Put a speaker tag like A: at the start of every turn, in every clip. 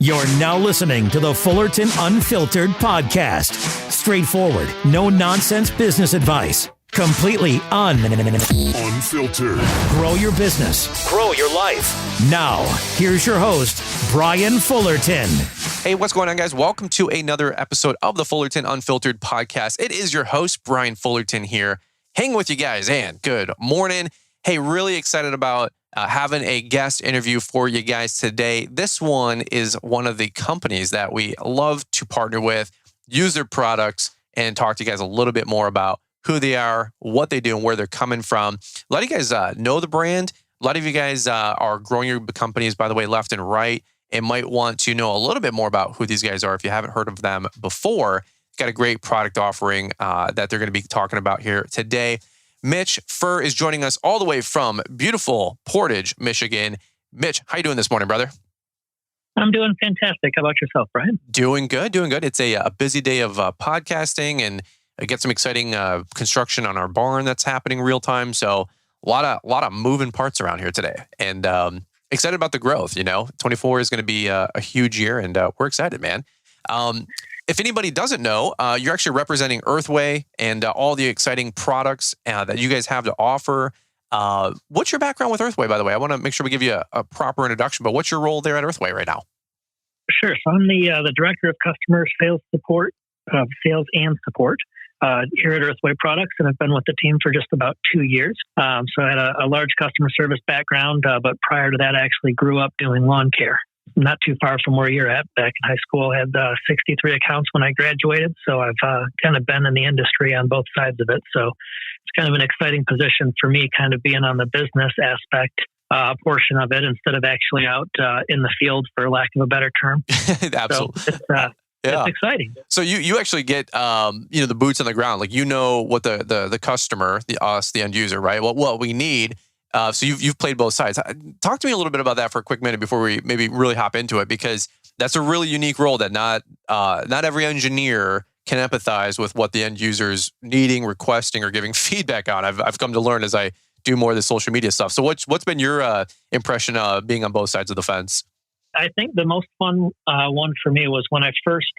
A: You're now listening to the Fullerton Unfiltered podcast. Straightforward, no nonsense business advice. Completely unfiltered. Grow your business. Grow your life. Now, here's your host, Brian Fullerton.
B: Hey, what's going on, guys? Welcome to another episode of the Fullerton Unfiltered podcast. It is your host, Brian Fullerton here, hanging with you guys, and good morning. Hey, really excited about having a guest interview for you guys today. This one is one of the companies that we love to partner with, use their products, and talk to you guys a little bit more about who they are, what they do, and where they're coming from. A lot of you guys know the brand. A lot of you guys are growing your companies, by the way, left and right, and might want to know a little bit more about who these guys are if you haven't heard of them before. Got a great product offering that they're going to be talking about here today. Mitch Furr is joining us all the way from beautiful Portage, Michigan. Mitch, how you doing this morning, brother?
C: I'm doing fantastic. How about yourself, Brian?
B: Doing good. It's a busy day of podcasting, and I get some exciting construction on our barn that's happening real time. So a lot of moving parts around here today, and excited about the growth. 24 is going to be a huge year, and we're excited, man. If anybody doesn't know, you're actually representing Earthway and all the exciting products that you guys have to offer. What's your background with Earthway, by the way? I want to make sure we give you a proper introduction, but what's your role there at Earthway right now?
C: Sure. So I'm the Director of Customer Sales Support, Sales and Support here at Earthway Products, and I've been with the team for just about 2 years. So I had a large customer service background, but prior to that, I actually grew up doing lawn care. Not too far from where you're at. Back in high school, I had 63 accounts when I graduated. So I've kind of been in the industry on both sides of it. So it's kind of an exciting position for me, kind of being on the business aspect portion of it instead of actually out in the field, for lack of a better term.
B: Absolutely.
C: So it's exciting.
B: So you actually get the boots on the ground. Like what the customer, the end user, right? What we need. So you've played both sides. Talk to me a little bit about that for a quick minute before we maybe really hop into it, because that's a really unique role that not every engineer can empathize with what the end user's needing, requesting, or giving feedback on. I've come to learn as I do more of the social media stuff. So what's been your impression of being on both sides of the fence?
C: I think the most fun one for me was when I first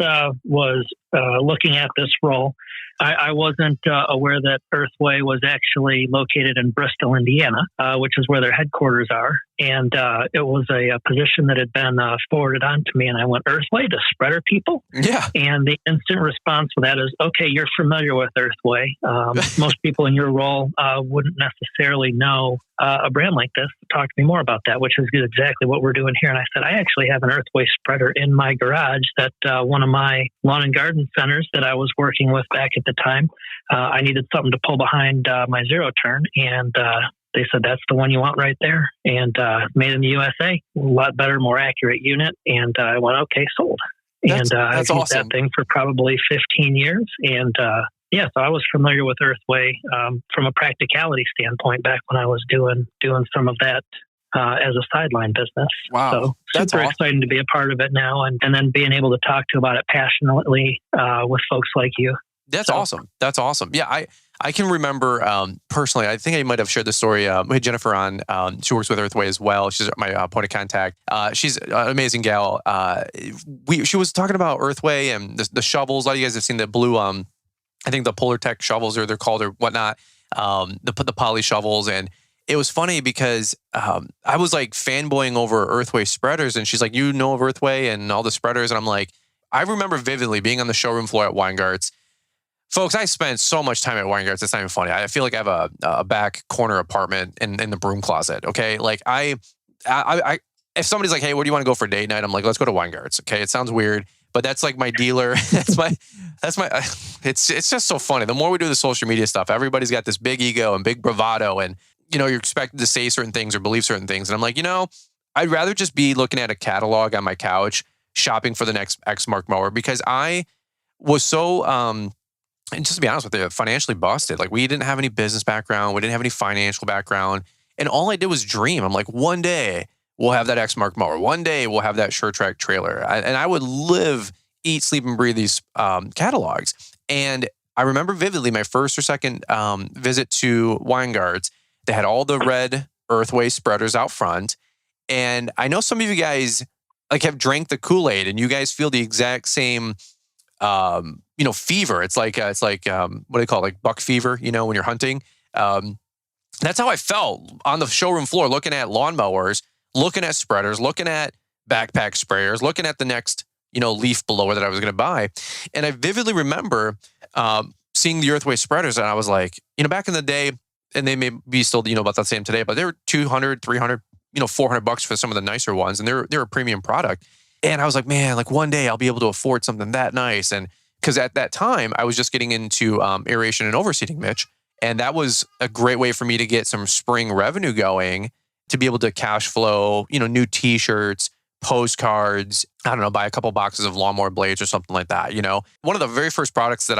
C: was looking at this role. I wasn't aware that Earthway was actually located in Bristol, Indiana, which is where their headquarters are. And it was a position that had been forwarded on to me. And I went, Earthway, to spreader people?
B: Yeah.
C: And the instant response to that is, okay, you're familiar with Earthway. Most people in your role wouldn't necessarily know a brand like this. Talk to me more about that, which is exactly what we're doing here. And I said, I actually have an Earthway spreader in my garage that one of my lawn and garden centers that I was working with back at the time, I needed something to pull behind my zero turn. And they said, that's the one you want right there. And made in the USA, a lot better, more accurate unit. And I went, okay, sold.
B: That's
C: I've used
B: awesome.
C: that thing for probably 15 years. And so I was familiar with Earthway from a practicality standpoint back when I was doing some of that as a sideline business.
B: Wow.
C: So
B: That's
C: super
B: awesome.
C: exciting to be a part of it now, and then being able to talk about it passionately with folks like you.
B: That's awesome. Yeah, I can remember personally, I think I might have shared the story. We had Jennifer on. She works with Earthway as well. She's my point of contact. She's an amazing gal. She was talking about Earthway and the shovels. A lot of you guys have seen the blue, I think the Polar Tech shovels, or they're called, or whatnot, the poly shovels. And it was funny because I was like fanboying over Earthway spreaders. And she's like, you know of Earthway and all the spreaders? And I'm like, I remember vividly being on the showroom floor at Weingart's. Folks, I spent so much time at Weingart's, it's not even funny. I feel like I have a back corner apartment in the broom closet, okay? Like I if somebody's like, hey, where do you want to go for date night? I'm like, let's go to Weingart's, okay? It sounds weird, but that's like my dealer. It's just so funny. The more we do the social media stuff, everybody's got this big ego and big bravado, and you're expected to say certain things or believe certain things. And I'm like, I'd rather just be looking at a catalog on my couch, shopping for the next Exmark mower, because I was so and just to be honest with you, financially busted. Like, we didn't have any business background. We didn't have any financial background. And all I did was dream. I'm like, one day we'll have that Exmark mower. One day we'll have that SureTrack trailer. And I would live, eat, sleep, and breathe these catalogs. And I remember vividly my first or second visit to Weingart's. They had all the red Earthway spreaders out front. And I know some of you guys like have drank the Kool-Aid, and you guys feel the exact same, fever. It's like what do they call it? Like buck fever, when you're hunting. That's how I felt on the showroom floor, looking at lawnmowers, looking at spreaders, looking at backpack sprayers, looking at the next, leaf blower that I was going to buy. And I vividly remember seeing the Earthway spreaders, and I was like, back in the day, and they may be still, about the same today, but they were $200, $300, $400 for some of the nicer ones, and they're a premium product. And I was like, man, like one day I'll be able to afford something that nice. And because at that time I was just getting into aeration and overseeding, Mitch. And that was a great way for me to get some spring revenue going, to be able to cash flow, new t-shirts, postcards, I don't know, buy a couple boxes of lawnmower blades or something like that. One of the very first products that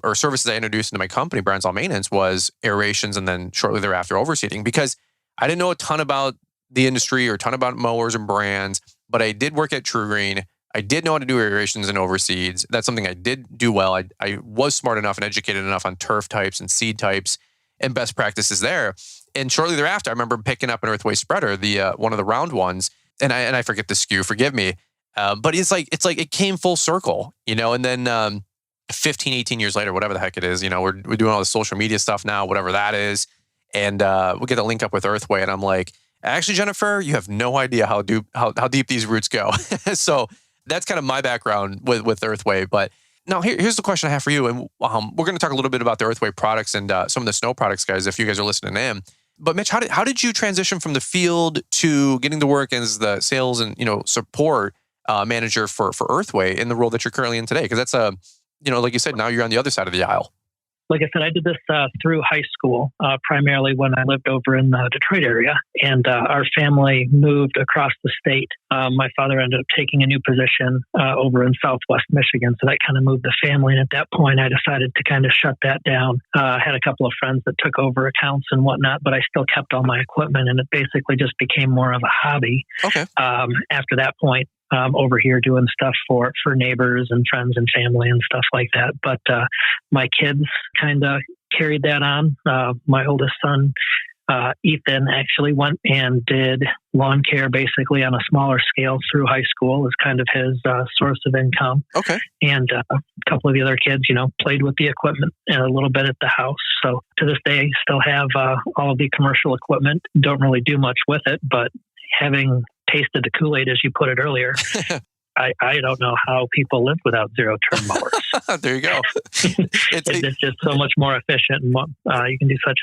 B: or services I introduced into my company, Brands All Maintenance, was aerations, and then shortly thereafter overseeding, because I didn't know a ton about the industry or a ton about mowers and brands, but I did work at True Green. I did know how to do aerations and overseeds. That's something I did do well. I was smart enough and educated enough on turf types and seed types and best practices there. And shortly thereafter, I remember picking up an Earthway spreader, the one of the round ones, and I forget the SKU, forgive me. But it's like it came full circle, and then 15, 18 years later, whatever the heck it is, we're doing all the social media stuff now, whatever that is. And we'll get a link up with Earthway, and I'm like, actually, Jennifer, you have no idea how deep these roots go. So that's kind of my background with Earthway. But now here's the question I have for you. And we're going to talk a little bit about the Earthway products and some of the snow products, guys, if you guys are listening in. But Mitch, how did you transition from the field to getting to work as the sales and, support manager for Earthway in the role that you're currently in today? Because that's like you said, now you're on the other side of the aisle.
C: Like I said, I did this through high school, primarily when I lived over in the Detroit area, and our family moved across the state. My father ended up taking a new position over in Southwest Michigan, so that kind of moved the family. And at that point, I decided to kind of shut that down. I had a couple of friends that took over accounts and whatnot, but I still kept all my equipment, and it basically just became more of a hobby.
B: Okay.
C: After that point. Over here doing stuff for neighbors and friends and family and stuff like that. But my kids kind of carried that on. My oldest son, Ethan, actually went and did lawn care basically on a smaller scale through high school as kind of his source of income.
B: Okay.
C: And a couple of the other kids, played with the equipment and a little bit at the house. So to this day, still have all of the commercial equipment. Don't really do much with it, but having tasted the Kool-Aid, as you put it earlier, I don't know how people live without zero-turn mowers.
B: There you go.
C: It's just so much more efficient, and you can do such,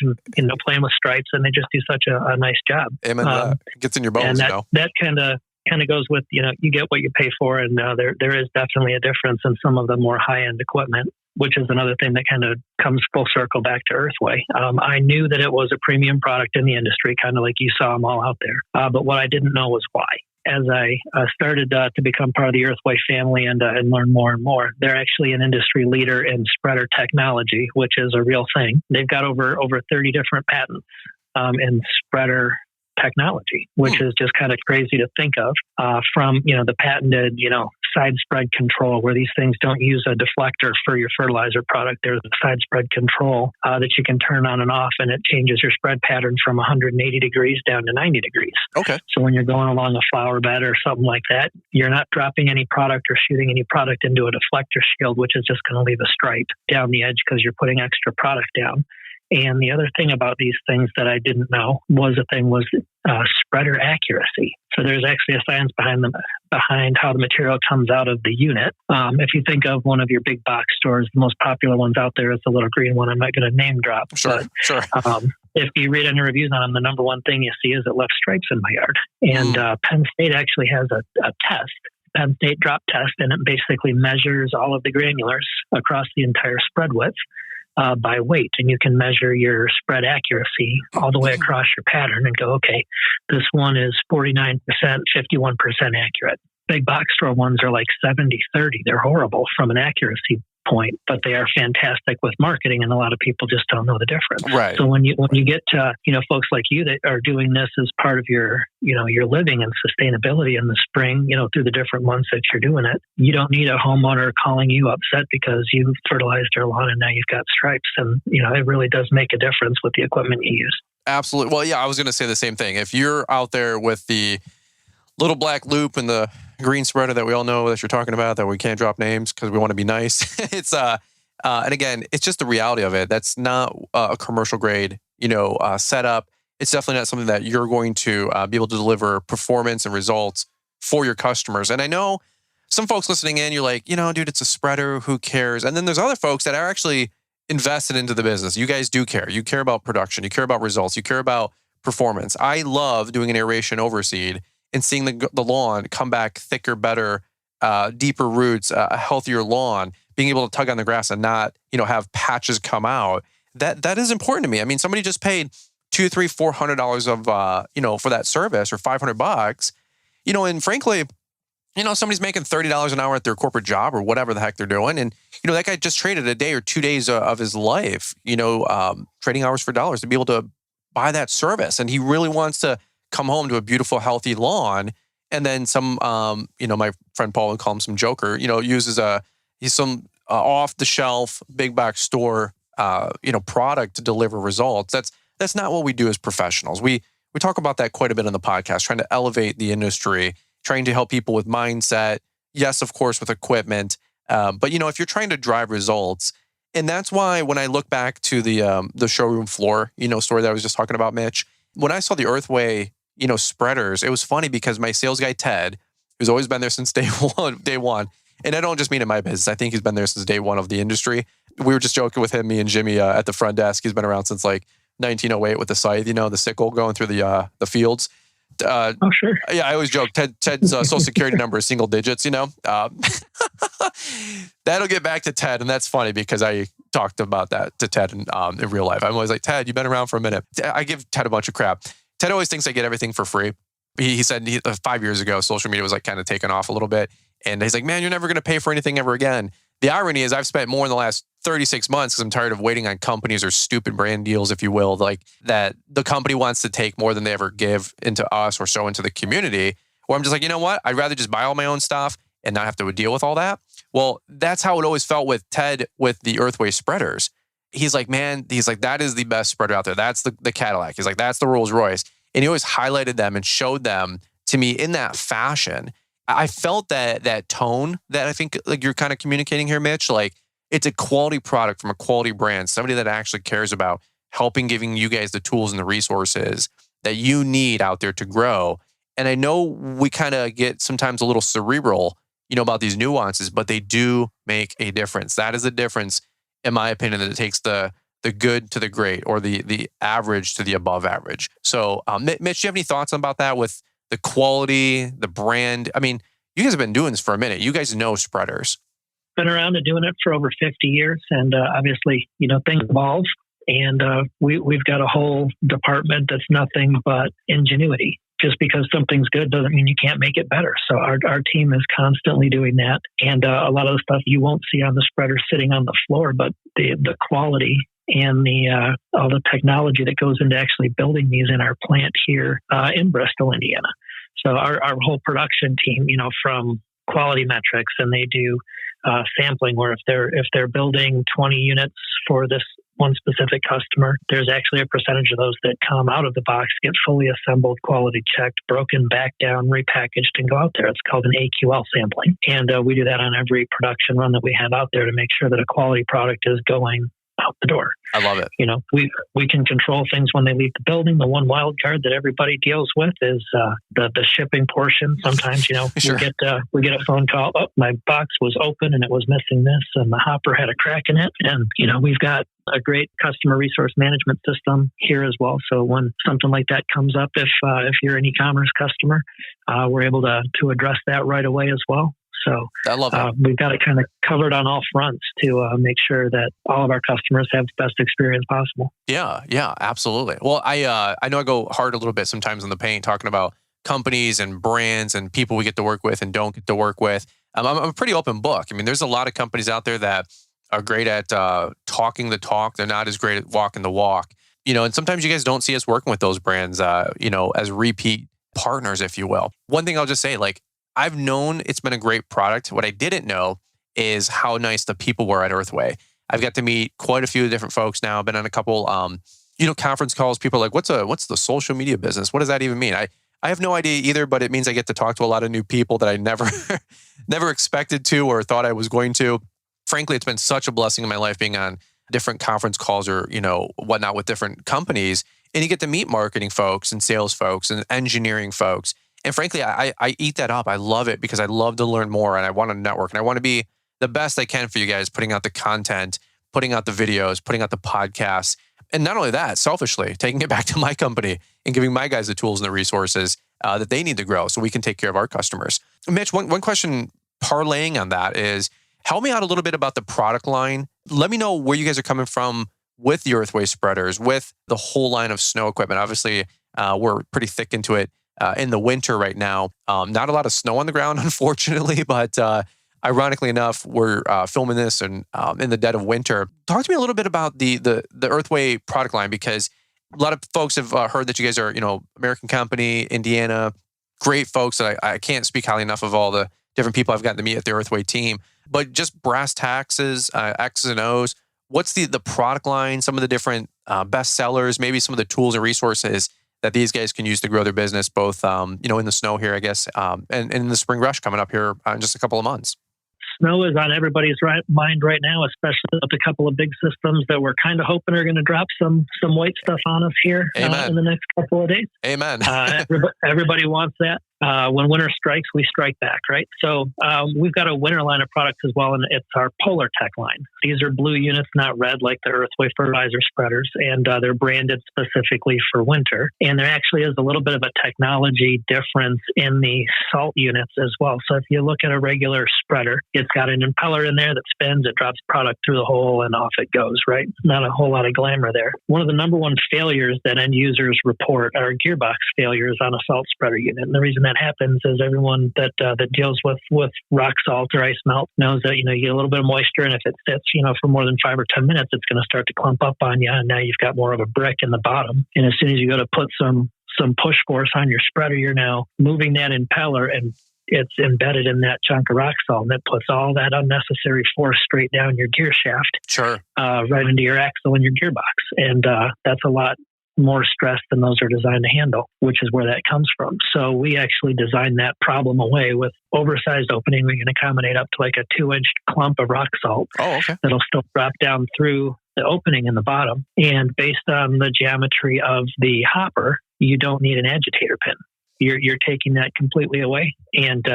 C: playing with stripes, and they just do such a nice job.
B: Amen. Gets in your bones,
C: and that kind of goes with, you get what you pay for, and there is definitely a difference in some of the more high-end equipment, which is another thing that kind of comes full circle back to Earthway. I knew that it was a premium product in the industry, kind of like you saw them all out there. But what I didn't know was why. As I started to become part of the Earthway family and learn more and more, they're actually an industry leader in spreader technology, which is a real thing. They've got over 30 different patents in spreader technology, which is just kind of crazy to think of. From the patented side spread control, where these things don't use a deflector for your fertilizer product. There's a side spread control that you can turn on and off, and it changes your spread pattern from 180 degrees down to 90 degrees.
B: Okay.
C: So when you're going along a flower bed or something like that, you're not dropping any product or shooting any product into a deflector shield, which is just going to leave a stripe down the edge because you're putting extra product down. And the other thing about these things that I didn't know was spreader accuracy. So there's actually a science behind how the material comes out of the unit. If you think of one of your big box stores, the most popular ones out there is the little green one. I'm not going to name drop.
B: Sure.
C: If you read any reviews on them, the number one thing you see is it left stripes in my yard. And Penn State actually has a test, Penn State drop test, and it basically measures all of the granulars across the entire spread width by weight. And you can measure your spread accuracy all the way across your pattern and go, okay, this one is 49%, 51% accurate. Big box store ones are like 70-30. They're horrible from an accuracy point, but they are fantastic with marketing, and a lot of people just don't know the difference.
B: Right.
C: So when you get to folks like you that are doing this as part of your your living and sustainability in the spring, through the different months that you're doing it, you don't need a homeowner calling you upset because you fertilized their lawn and now you've got stripes. And it really does make a difference with the equipment you use.
B: Absolutely. Well, yeah, I was going to say the same thing. If you're out there with the little black loop and the green spreader that we all know that you're talking about, that we can't drop names because we want to be nice. It's and again, it's just the reality of it. That's not a commercial grade, setup. It's definitely not something that you're going to be able to deliver performance and results for your customers. And I know some folks listening in, you're like, dude, it's a spreader. Who cares? And then there's other folks that are actually invested into the business. You guys do care. You care about production. You care about results. You care about performance. I love doing an aeration overseed and seeing the lawn come back thicker, better, deeper roots, a healthier lawn, being able to tug on the grass and not, have patches come out. That is important to me. I mean, somebody just paid $200, $300, $400 of, for that service, or $500, and frankly, somebody's making $30 an hour at their corporate job or whatever the heck they're doing. And, that guy just traded a day or 2 days of his life, trading hours for dollars to be able to buy that service. And he really wants to come home to a beautiful, healthy lawn. And then some, my friend Paul would call him some joker, uses some off the shelf, big box store, product to deliver results. That's not what we do as professionals. We talk about that quite a bit on the podcast, trying to elevate the industry, trying to help people with mindset. Yes, of course, with equipment. But if you're trying to drive results, and that's why when I look back to the showroom floor, story that I was just talking about, Mitch, when I saw the Earthway, spreaders, it was funny because my sales guy, Ted, who's always been there since day one, and I don't just mean in my business, I think he's been there since day one of the industry. We were just joking with him, me and Jimmy at the front desk. He's been around since like 1908 with the scythe, the sickle going through the fields.
C: Oh, sure.
B: Yeah, I always joke, Ted's social security number is single digits, That'll get back to Ted, and that's funny because I talked about that to Ted in real life. I'm always like, Ted, you've been around for a minute. I give Ted a bunch of crap. Ted always thinks I get everything for free. He said 5 years ago, social media was like kind of taken off a little bit. And he's like, man, you're never going to pay for anything ever again. The irony is I've spent more in the last 36 months because I'm tired of waiting on companies or stupid brand deals, if you will, like that the company wants to take more than they ever give into us or so into the community. Where I'm just like, you know what? I'd rather just buy all my own stuff and not have to deal with all that. Well, that's how it always felt with Ted with the Earthway spreaders. He's like, that is the best spreader out there. That's the Cadillac. He's like, that's the Rolls Royce. And he always highlighted them and showed them to me in that fashion. I felt that tone that I think like you're kind of communicating here, Mitch. Like it's a quality product from a quality brand, somebody that actually cares about giving you guys the tools and the resources that you need out there to grow. And I know we kind of get sometimes a little cerebral, about these nuances, but they do make a difference. That is a difference, in my opinion, that it takes the good to the great or the average to the above average. So, Mitch, do you have any thoughts about that with the quality, the brand? I mean, you guys have been doing this for a minute. You guys know spreaders.
C: Been around and doing it for over 50 years. And obviously, things evolve. And we've got a whole department that's nothing but ingenuity. Just because something's good doesn't mean you can't make it better. So our team is constantly doing that. And a lot of the stuff you won't see on the spreader sitting on the floor, but the quality and all the technology that goes into actually building these in our plant here in Bristol, Indiana. So our whole production team, from quality metrics, and they do sampling where if they're building 20 units for this one specific customer, there's actually a percentage of those that come out of the box, get fully assembled, quality checked, broken back down, repackaged, and go out there. It's called an AQL sampling. And we do that on every production run that we have out there to make sure that a quality product is going out the door.
B: I love it.
C: We can control things when they leave the building. The one wild card that everybody deals with is the shipping portion. Sometimes, sure. we get a phone call. Oh, my box was open and it was missing this, and the hopper had a crack in it. And we've got a great customer resource management system here as well. So when something like that comes up, if you're an e-commerce customer, we're able to address that right away as well. So
B: I love that.
C: We've got it kind of covered on all fronts to make sure that all of our customers have the best experience possible.
B: Yeah, absolutely. Well, I know I go hard a little bit sometimes on the paint, talking about companies and brands and people we get to work with and don't get to work with. I'm a pretty open book. I mean, there's a lot of companies out there that are great at talking the talk. They're not as great at walking the walk. And sometimes you guys don't see us working with those brands, as repeat partners, if you will. One thing I'll just say, I've known it's been a great product. What I didn't know is how nice the people were at Earthway. I've got to meet quite a few different folks now. I've been on a couple, conference calls. People are like, what's the social media business? What does that even mean? I have no idea either, but it means I get to talk to a lot of new people that I never, never expected to or thought I was going to. Frankly, it's been such a blessing in my life being on different conference calls or, whatnot with different companies. And you get to meet marketing folks and sales folks and engineering folks. And frankly, I eat that up. I love it because I love to learn more and I want to network and I want to be the best I can for you guys, putting out the content, putting out the videos, putting out the podcasts. And not only that, selfishly, taking it back to my company and giving my guys the tools and the resources that they need to grow so we can take care of our customers. Mitch, one question parlaying on that is, help me out a little bit about the product line. Let me know where you guys are coming from with the Earthway spreaders, with the whole line of snow equipment. Obviously, we're pretty thick into it in the winter right now. Not a lot of snow on the ground, unfortunately, but ironically enough, we're filming this in the dead of winter. Talk to me a little bit about the Earthway product line, because a lot of folks have heard that you guys are, American company, Indiana, great folks that I can't speak highly enough of all the different people I've gotten to meet at the Earthway team. But just brass taxes, X's and O's, what's the product line, some of the different best sellers, maybe some of the tools and resources that these guys can use to grow their business, both, in the snow here, I guess, and in the spring rush coming up here in just a couple of months.
C: Snow is on everybody's mind right now, especially with a couple of big systems that we're kind of hoping are going to drop some white stuff on us here in the next couple of days.
B: Amen.
C: Everybody wants that. When winter strikes, we strike back, right? So we've got a winter line of products as well, and it's our Polar Tech line. These are blue units, not red, like the Earthway fertilizer spreaders, and they're branded specifically for winter. And there actually is a little bit of a technology difference in the salt units as well. So if you look at a regular spreader, it's got an impeller in there that spins, it drops product through the hole, and off it goes, right? Not a whole lot of glamour there. One of the number one failures that end users report are gearbox failures on a salt spreader unit. And the reason that happens is everyone that deals with rock salt or ice melt knows that, you get a little bit of moisture, and if it sits, for more than 5 or 10 minutes, it's going to start to clump up on you, and now you've got more of a brick in the bottom. And as soon as you go to put some push force on your spreader, you're now moving that impeller, and it's embedded in that chunk of rock salt, and it puts all that unnecessary force straight down your gear shaft,
B: sure,
C: right into your axle and your gearbox. And that's a lot more stress than those are designed to handle, which is where that comes from. So we actually designed that problem away with oversized opening. We can accommodate up to like a 2-inch clump of rock salt.
B: Oh, okay.
C: That'll still drop down through the opening in the bottom. And based on the geometry of the hopper, you don't need an agitator pin. You're taking that completely away. And,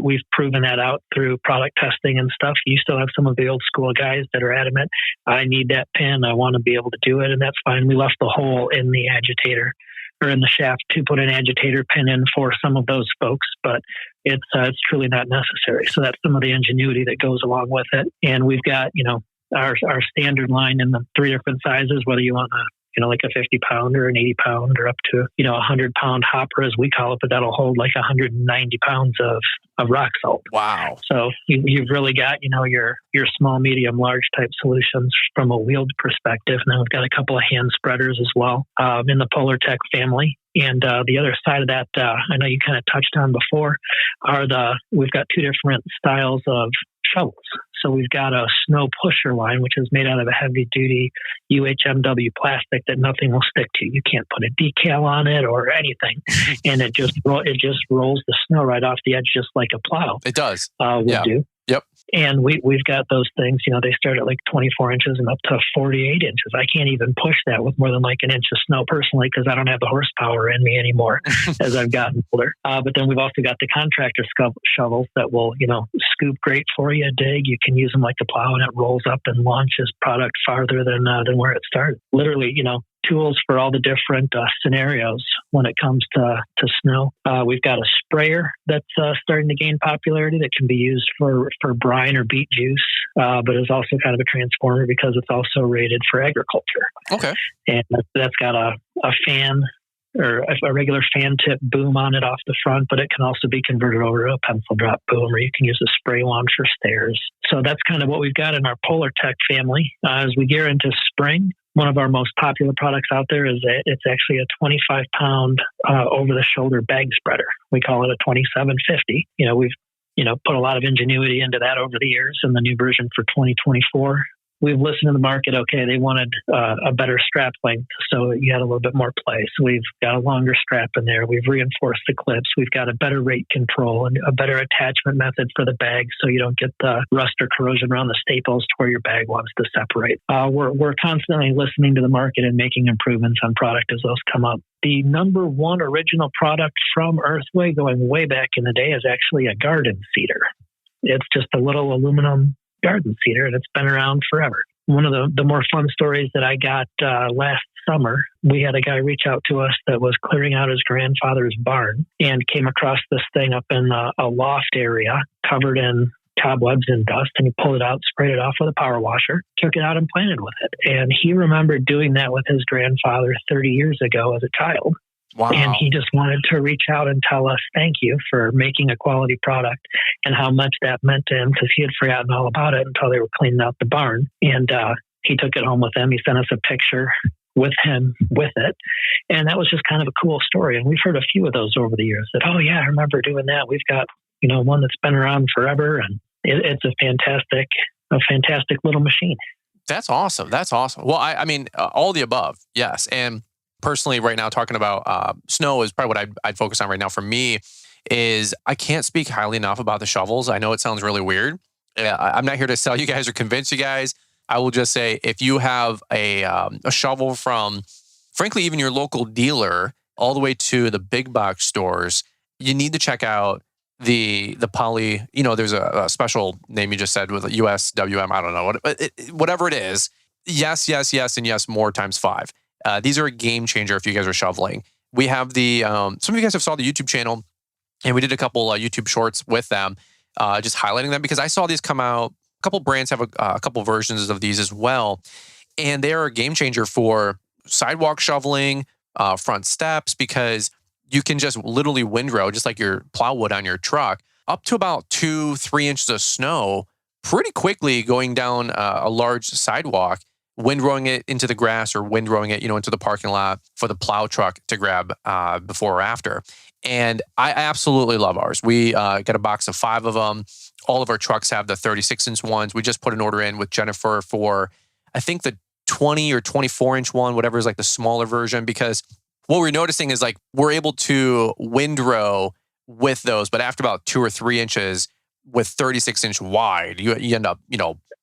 C: we've proven that out through product testing and stuff. You still have some of the old school guys that are adamant, I need that pin, I want to be able to do it. And that's fine. We left the hole in the agitator or in the shaft to put an agitator pin in for some of those folks, but it's truly not necessary. So that's some of the ingenuity that goes along with it. And we've got, our standard line in the 3 different sizes, whether you want like a 50-pound or an 80-pound or up to, a 100-pound hopper, as we call it, but that'll hold like 190 pounds of rock salt.
B: Wow.
C: So you've really got, your small, medium, large type solutions from a wheeled perspective. And then we've got a couple of hand spreaders as well in the Polar Tech family. And the other side of that, I know you kind of touched on before, we've got 2 different styles of shovels. So we've got a snow pusher line, which is made out of a heavy duty UHMW plastic that nothing will stick to. You can't put a decal on it or anything. And it just rolls the snow right off the edge, just like a plow.
B: It does.
C: Will do.
B: Yep.
C: And we've got those things, they start at like 24 inches and up to 48 inches. I can't even push that with more than like an inch of snow personally, because I don't have the horsepower in me anymore as I've gotten older. But then we've also got the contractor shovels that will, scoop great for you, dig. You can use them like a plow, and it rolls up and launches product farther than where it started. Literally, tools for all the different scenarios when it comes to snow. We've got a sprayer that's starting to gain popularity that can be used for brine or beet juice, but is also kind of a transformer because it's also rated for agriculture.
B: Okay.
C: And that's got a fan or a regular fan tip boom on it off the front, but it can also be converted over to a pencil drop boom, or you can use a spray wand for stairs. So that's kind of what we've got in our Polar Tech family. As we gear into spring, one of our most popular products out there it's actually a 25-pound over-the-shoulder bag spreader. We call it a 2750. We've put a lot of ingenuity into that over the years, and the new version for 2024 we've listened to the market. Okay, they wanted a better strap length, so you had a little bit more play. So we've got a longer strap in there. We've reinforced the clips. We've got a better rate control and a better attachment method for the bag, so you don't get the rust or corrosion around the staples to where your bag wants to separate. We're constantly listening to the market and making improvements on product as those come up. The number one original product from Earthway going way back in the day is actually a garden cedar. It's just a little aluminum garden cedar, and it's been around forever. One of the more fun stories that I got last summer, we had a guy reach out to us that was clearing out his grandfather's barn and came across this thing up in a loft area covered in cobwebs and dust, and he pulled it out, sprayed it off with a power washer, took it out and planted with it. And he remembered doing that with his grandfather 30 years ago as a child.
B: Wow.
C: And he just wanted to reach out and tell us thank you for making a quality product and how much that meant to him, because he had forgotten all about it until they were cleaning out the barn. And he took it home with him. He sent us a picture with him with it. And that was just kind of a cool story. And we've heard a few of those over the years that, oh yeah, I remember doing that. We've got, one that's been around forever, and it's a fantastic little machine.
B: That's awesome. That's awesome. Well, I mean, all the above. Yes. And personally, right now, talking about snow is probably what I'd focus on right now. For me, is I can't speak highly enough about the shovels. I know it sounds really weird. I'm not here to sell you guys or convince you guys. I will just say, if you have a shovel from, frankly, even your local dealer, all the way to the big box stores, you need to check out the poly. There's a special name you just said with USWM. I don't know whatever it is. Yes, and yes, more times 5. These are a game changer if you guys are shoveling. We have some of you guys have saw the YouTube channel, and we did a couple YouTube shorts with them, just highlighting them, because I saw these come out. A couple brands have a couple versions of these as well, and they are a game changer for sidewalk shoveling, front steps, because you can just literally windrow, just like your plywood on your truck, up to about 2-3 inches of snow pretty quickly going down a large sidewalk, windrowing it into the grass or windrowing it, into the parking lot for the plow truck to grab before or after. And I absolutely love ours. We got a box of 5 of them. All of our trucks have the 36-inch ones. We just put an order in with Jennifer for, I think, the 20 or 24-inch one, whatever is like the smaller version, because what we're noticing is like we're able to windrow with those, but after about 2 or 3 inches with 36-inch wide, you end up,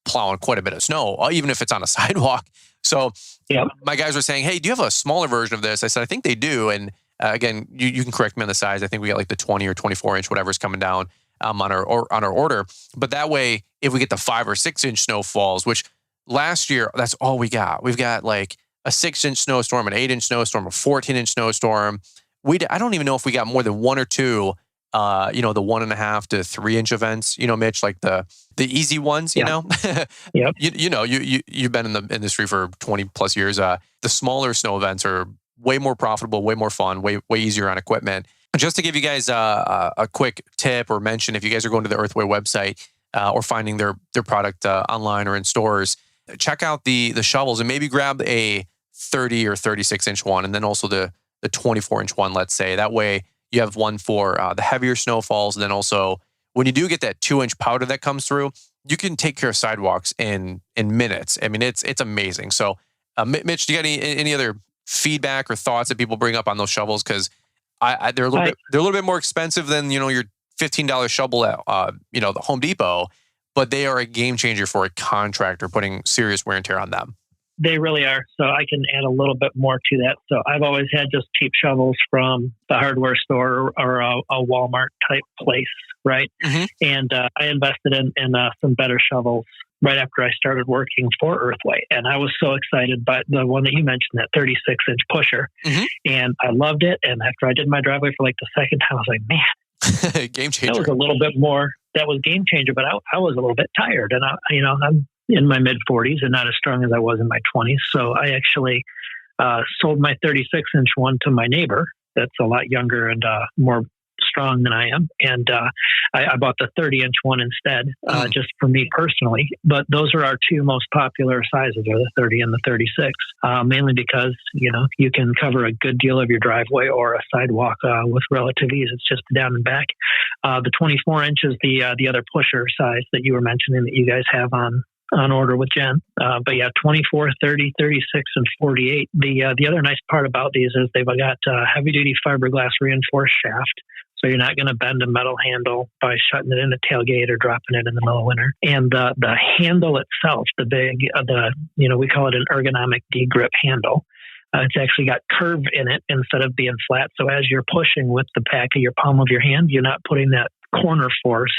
B: plowing quite a bit of snow, even if it's on a sidewalk. So My guys were saying, hey, do you have a smaller version of this? I said, I think they do. And again, you can correct me on the size. I think we got like the 20 or 24-inch, whatever's coming down on our order. But that way, if we get the 5 or 6-inch snowfalls, which last year, that's all we got. We've got like a 6-inch snowstorm, an 8-inch snowstorm, a 14-inch snowstorm. I don't even know if we got more than 1 or 2, the 1.5 to 3-inch events, Mitch, like the easy ones,
C: Yep.
B: You've been in the industry for 20 plus years. The smaller snow events are way more profitable, way more fun, way easier on equipment. Just to give you guys a quick tip or mention, if you guys are going to the Earthway website or finding their product online or in stores, check out the shovels and maybe grab a 30 or 36-inch one, and then also the 24-inch one, let's say. That way you have one for the heavier snowfalls. And then also when you do get that 2-inch powder that comes through, you can take care of sidewalks in minutes. I mean, it's amazing. So Mitch, do you got any other feedback or thoughts that people bring up on those shovels? Because they're a little bit more expensive than, your $15 shovel at the Home Depot, but they are a game changer for a contractor putting serious wear and tear on them.
C: They really are. So I can add a little bit more to that. So I've always had just cheap shovels from the hardware store or a Walmart type place, right?
B: Mm-hmm.
C: And I invested in some better shovels right after I started working for Earthway. And I was so excited by the one that you mentioned, that 36-inch pusher.
B: Mm-hmm.
C: And I loved it. And after I did my driveway for like the second time, I was like, man,
B: game changer.
C: That was a little bit more. That was game changer, but I was a little bit tired. And I'm in my mid 40s and not as strong as I was in my 20s. So I actually sold my 36-inch one to my neighbor that's a lot younger and more strong than I am. And I bought the 30-inch one instead, just for me personally. But those are our 2 most popular sizes, are the 30 and the 36, mainly because, you can cover a good deal of your driveway or a sidewalk with relative ease. It's just down and back. The 24-inch is the other pusher size that you were mentioning that you guys have on on order with Jen. But yeah, 24, 30, 36, and 48. The other nice part about these is they've got heavy duty fiberglass reinforced shaft. So you're not going to bend a metal handle by shutting it in a tailgate or dropping it in the middle of winter. And the handle itself, we call it an ergonomic D-grip handle. It's actually got curve in it instead of being flat. So as you're pushing with the back of your palm of your hand, you're not putting that corner force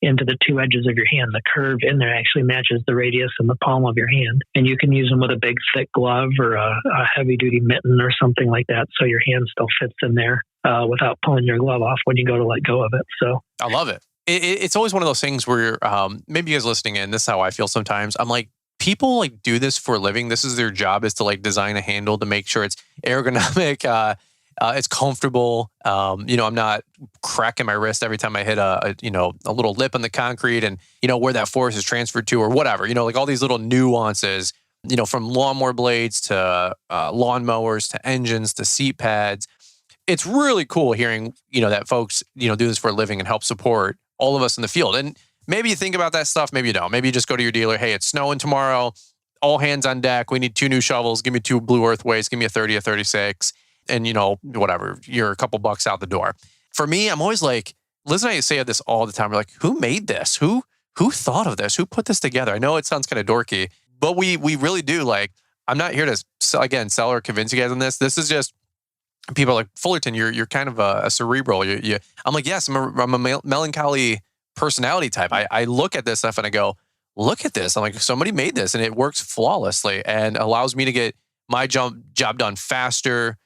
C: into the two edges of your hand. The curve in there actually matches the radius in the palm of your hand. And you can use them with a big, thick glove or a heavy-duty mitten or something like that, so your hand still fits in there without pulling your glove off when you go to let go of it. So
B: I love it. It's always one of those things where maybe you guys listening in, this is how I feel sometimes. I'm like, people like do this for a living. This is their job, is to like design a handle to make sure it's ergonomic, it's comfortable. I'm not cracking my wrist every time I hit a little lip on the concrete, and where that force is transferred to or whatever. Like all these little nuances. From lawnmower blades to lawnmowers to engines to seat pads. It's really cool hearing that folks do this for a living and help support all of us in the field. And maybe you think about that stuff, maybe you don't. Maybe you just go to your dealer. Hey, it's snowing tomorrow. All hands on deck. We need 2 new shovels. Give me 2 blue Earthways. Give me a 30, a 36. And, whatever. You're a couple bucks out the door. For me, I'm always like, Liz and I say this all the time. We're like, who made this? Who thought of this? Who put this together? I know it sounds kind of dorky, but we really do. Like, I'm not here to, sell or convince you guys on this. This is just, people are like, Fullerton, you're kind of a cerebral. I'm like, yes, I'm a melancholy personality type. I look at this stuff and I go, look at this. I'm like, somebody made this and it works flawlessly and allows me to get my job done faster,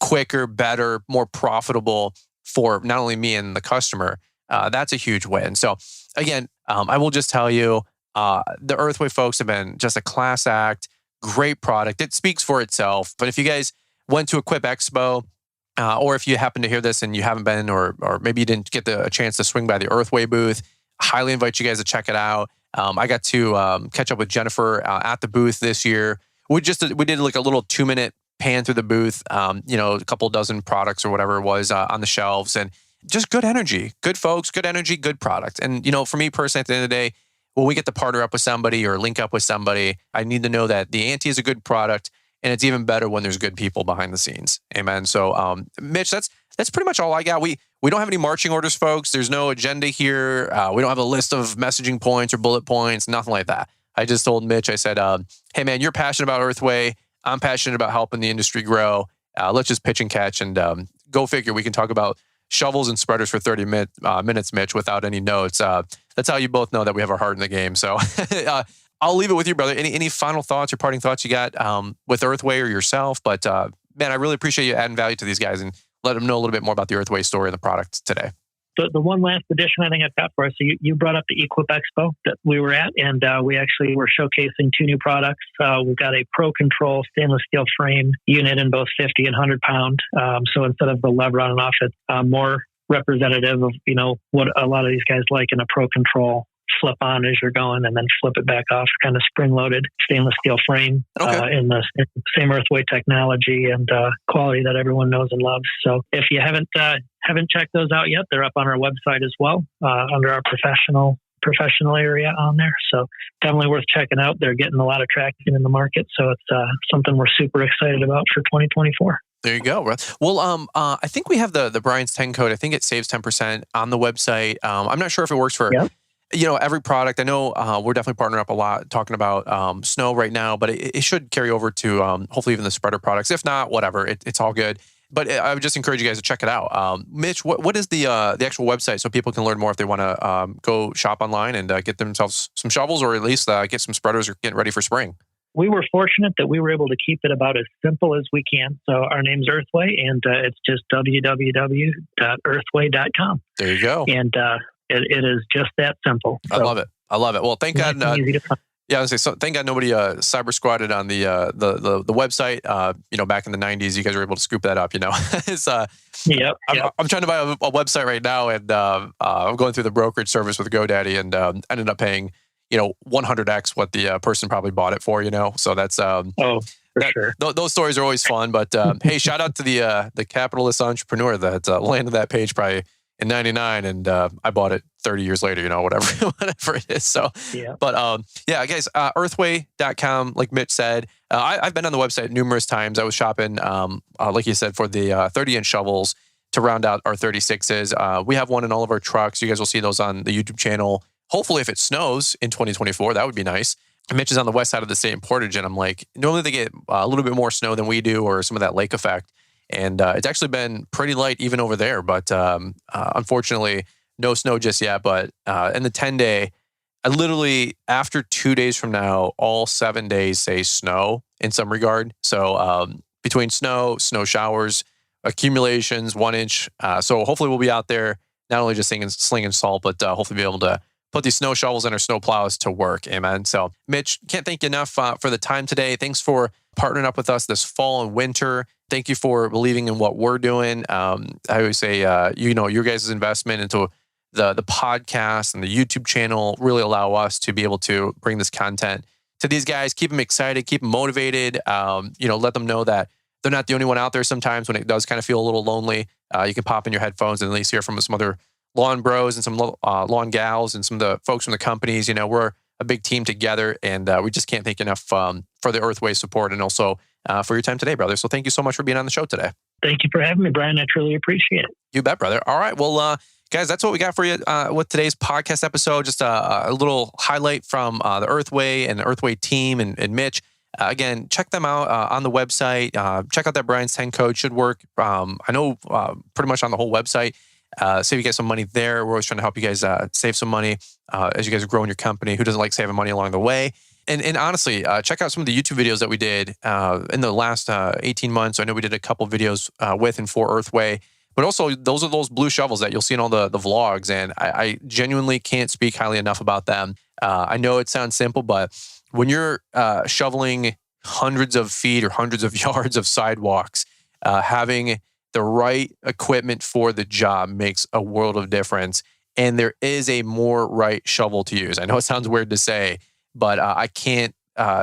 B: quicker, better, more profitable for not only me and the customer. That's a huge win. So again, I will just tell you, the Earthway folks have been just a class act, great product. It speaks for itself. But if you guys went to Equip Expo, or if you happen to hear this and you haven't been, or maybe you didn't get a chance to swing by the Earthway booth, highly invite you guys to check it out. I got to catch up with Jennifer at the booth this year. We did like a little 2-minute pan through the booth, a couple dozen products or whatever it was on the shelves, and just good energy, good folks, good energy, good product. And, for me personally, at the end of the day, when we get to partner up with somebody or link up with somebody, I need to know that the ante is a good product, and it's even better when there's good people behind the scenes. Amen. So, Mitch, that's pretty much all I got. We don't have any marching orders, folks. There's no agenda here. We don't have a list of messaging points or bullet points, nothing like that. I just told Mitch, I said, hey, man, you're passionate about Earthway. I'm passionate about helping the industry grow. Let's just pitch and catch, and go figure. We can talk about shovels and spreaders for 30 minutes, Mitch, without any notes. That's how you both know that we have our heart in the game. So I'll leave it with you, brother. Any final thoughts or parting thoughts you got with Earthway or yourself? But man, I really appreciate you adding value to these guys and let them know a little bit more about the Earthway story and the product today.
C: The one last addition I think I've got for us, so you brought up the Equip Expo that we were at, and we actually were showcasing 2 new products. We've got a Pro Control stainless steel frame unit in both 50 and 100 pound. So instead of the lever on and off, it's more representative of, what a lot of these guys like in a Pro Control flip on as you're going and then flip it back off, kind of spring-loaded stainless steel frame in the same Earthway technology and quality that everyone knows and loves. So if you haven't checked those out yet, they're up on our website as well, under our professional area on there. So definitely worth checking out. They're getting a lot of traction in the market. So it's something we're super excited about for 2024.
B: There you go. Well, I think we have the Brian's 10 code. I think it saves 10% on the website. I'm not sure if it works for every product. I know we're definitely partnering up a lot talking about snow right now, but it should carry over to hopefully even the spreader products. If not, whatever, it's all good. But I would just encourage you guys to check it out. Mitch, what is the actual website so people can learn more if they want to go shop online and get themselves some shovels or at least get some spreaders or get ready for spring?
C: We were fortunate that we were able to keep it about as simple as we can. So our name's Earthway, and it's just www.earthway.com.
B: There you go.
C: And it is just that simple. So
B: I love it. Well, thank God.
C: Easy to find.
B: Yeah, I was gonna say, thank God nobody cyber squatted on the website. Back in the 90s, you guys were able to scoop that up. It's
C: Yep.
B: I'm trying to buy a website right now, and I'm going through the brokerage service with GoDaddy, and ended up paying 100x what the person probably bought it for. So that's
C: sure.
B: Those stories are always fun. But hey, shout out to the capitalist entrepreneur that landed that page probably in 99 and I bought it 30 years later, whatever it is. So,
C: Yeah.
B: but guys, earthway.com, like Mitch said, I've been on the website numerous times. I was shopping, like you said, for the 30-inch shovels to round out our 36s. We have one in all of our trucks. You guys will see those on the YouTube channel. Hopefully, if it snows in 2024, that would be nice. Mitch is on the west side of the state in Portage, and I'm like, normally they get a little bit more snow than we do, or some of that lake effect. And it's actually been pretty light even over there. But unfortunately, no snow just yet. But in the 10-day, I literally, after 2 days from now, all 7 days say snow in some regard. So between snow showers, accumulations, 1 inch. So hopefully we'll be out there, not only just slinging salt, but hopefully be able to put these snow shovels and our snow plows to work. Amen. So Mitch, can't thank you enough for the time today. Thanks for partnering up with us this fall and winter. Thank you for believing in what we're doing. I always say, your guys' investment into the podcast and the YouTube channel really allow us to be able to bring this content to these guys, keep them excited, keep them motivated, let them know that they're not the only one out there sometimes when it does kind of feel a little lonely. You can pop in your headphones and at least hear from some other lawn bros and some lawn gals and some of the folks from the companies. We're a big team together, and we just can't thank enough for the Earthway support and also for your time today, brother. So thank you so much for being on the show today.
C: Thank you for having me, Brian. I truly appreciate it.
B: You bet, brother. All right. Well, guys, that's what we got for you with today's podcast episode. Just a little highlight from the Earthway and the Earthway team and Mitch. Again, check them out on the website. Check out that Brian's 10 code. Should work. I know pretty much on the whole website. Save you guys some money there. We're always trying to help you guys save some money as you guys are growing your company. Who doesn't like saving money along the way? And honestly, check out some of the YouTube videos that we did in the last 18 months. I know we did a couple videos with and for Earthway, but also those are those blue shovels that you'll see in all the vlogs. And I genuinely can't speak highly enough about them. I know it sounds simple, but when you're shoveling hundreds of feet or hundreds of yards of sidewalks, having the right equipment for the job makes a world of difference. And there is a more right shovel to use. I know it sounds weird to say, but I can't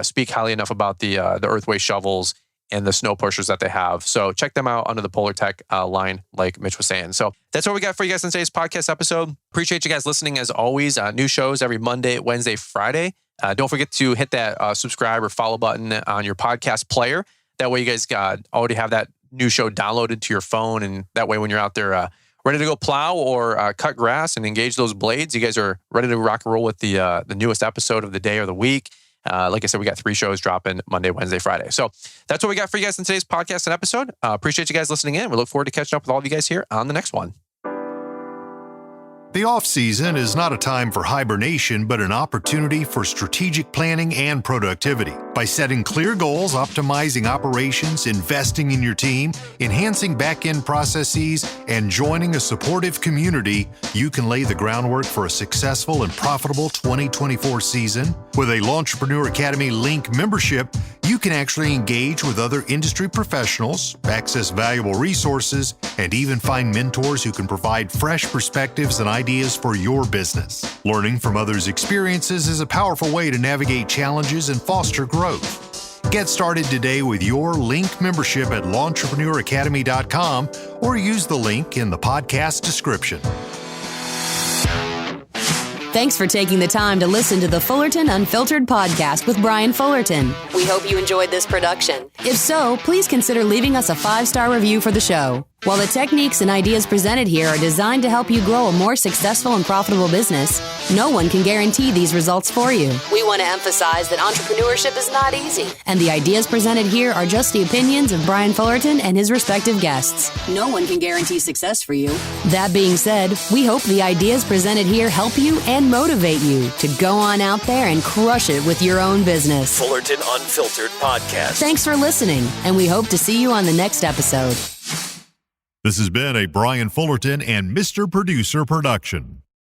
B: speak highly enough about the Earthway shovels and the snow pushers that they have. So check them out under the Polar Tech line, like Mitch was saying. So that's what we got for you guys in today's podcast episode. Appreciate you guys listening as always. New shows every Monday, Wednesday, Friday. Don't forget to hit that subscribe or follow button on your podcast player. That way you guys already have that new show downloaded to your phone. And that way when you're out there ready to go plow or cut grass and engage those blades, you guys are ready to rock and roll with the newest episode of the day or the week. Like I said, we got 3 shows dropping Monday, Wednesday, Friday. So that's what we got for you guys in today's podcast and episode. Appreciate you guys listening in. We look forward to catching up with all of you guys here on the next one.
D: The off-season is not a time for hibernation, but an opportunity for strategic planning and productivity. By setting clear goals, optimizing operations, investing in your team, enhancing back-end processes, and joining a supportive community, you can lay the groundwork for a successful and profitable 2024 season. With a Launchpreneur Academy Link membership, you can actually engage with other industry professionals, access valuable resources, and even find mentors who can provide fresh perspectives and ideas for your business. Learning from others' experiences is a powerful way to navigate challenges and foster growth. Get started today with your Link membership at launchpreneuracademy.com or use the link in the podcast description.
E: Thanks for taking the time to listen to the Fullerton Unfiltered podcast with Brian Fullerton. We hope you enjoyed this production. If so, please consider leaving us a 5-star review for the show. While the techniques and ideas presented here are designed to help you grow a more successful and profitable business, no one can guarantee these results for you. We want to emphasize that entrepreneurship is not easy, and the ideas presented here are just the opinions of Brian Fullerton and his respective guests. No one can guarantee success for you. That being said, we hope the ideas presented here help you and motivate you to go on out there and crush it with your own business.
A: Fullerton Unfiltered Podcast.
E: Thanks for listening, and we hope to see you on the next episode.
D: This has been a Brian Fullerton and Mr. Producer production.